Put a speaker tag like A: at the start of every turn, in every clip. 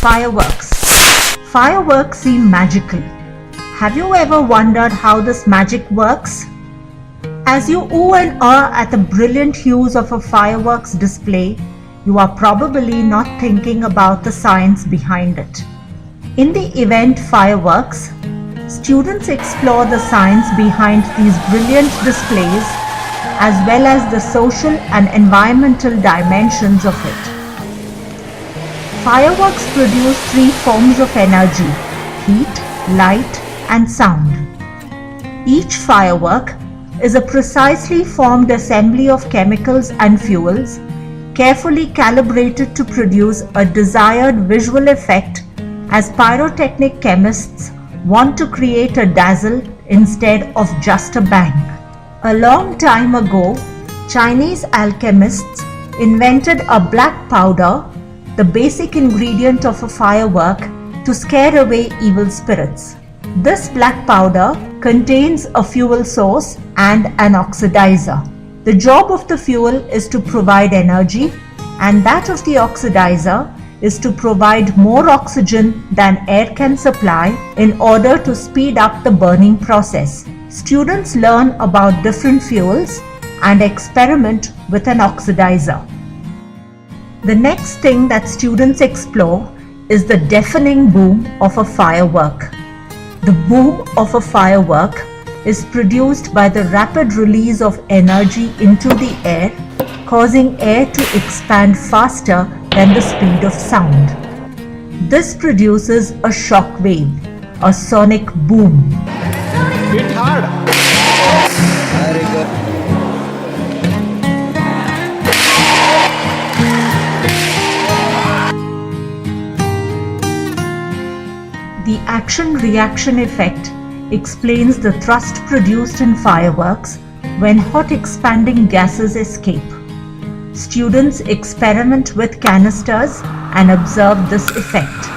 A: Fireworks. Fireworks seem magical. Have you ever wondered how this magic works? As you ooh and ah at the brilliant hues of a fireworks display, you are probably not thinking about the science behind it. In the event Fireworks, students explore the science behind these brilliant displays as well as the social and environmental dimensions of it. Fireworks produce three forms of energy: heat, light, and sound. Each firework is a precisely formed assembly of chemicals and fuels, carefully calibrated to produce a desired visual effect, as pyrotechnic chemists want to create a dazzle instead of just a bang. A long time ago, Chinese alchemists invented a black powder, the basic ingredient of a firework, to scare away evil spirits. This black powder contains a fuel source and an oxidizer. The job of the fuel is to provide energy, and that of the oxidizer is to provide more oxygen than air can supply in order to speed up the burning process. Students learn about different fuels and experiment with an oxidizer. The next thing that students explore is the deafening boom of a firework. The boom of a firework is produced by the rapid release of energy into the air, causing air to expand faster than the speed of sound. This produces a shock wave, a sonic boom.
B: Hit hard. Very good.
A: The action-reaction effect explains the thrust produced in fireworks when hot expanding gases escape. Students experiment with canisters and observe this effect.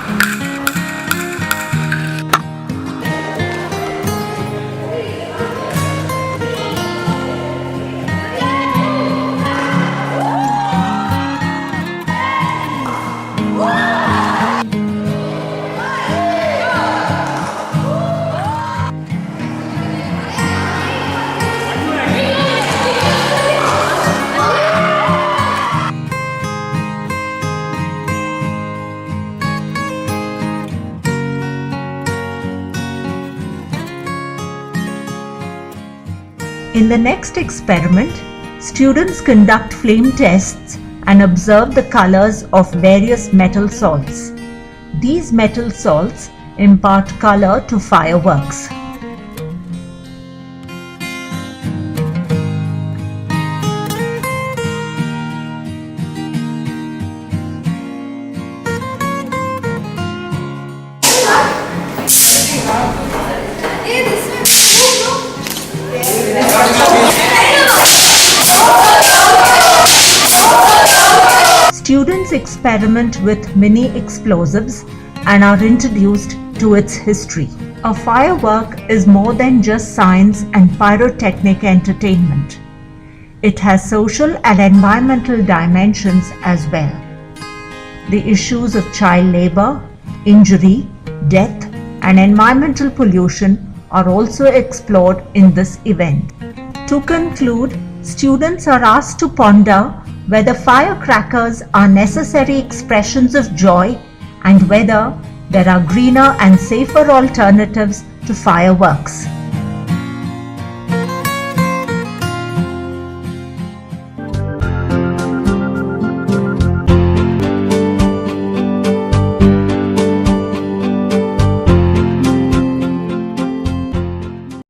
A: In the next experiment, students conduct flame tests and observe the colors of various metal salts. These metal salts impart color to fireworks. Students experiment with mini explosives and are introduced to its history. A firework is more than just science and pyrotechnic entertainment. It has social and environmental dimensions as well. The issues of child labor, injury, death, and environmental pollution are also explored in this event. To conclude, students are asked to ponder whether firecrackers are necessary expressions of joy and whether there are greener and safer alternatives to fireworks.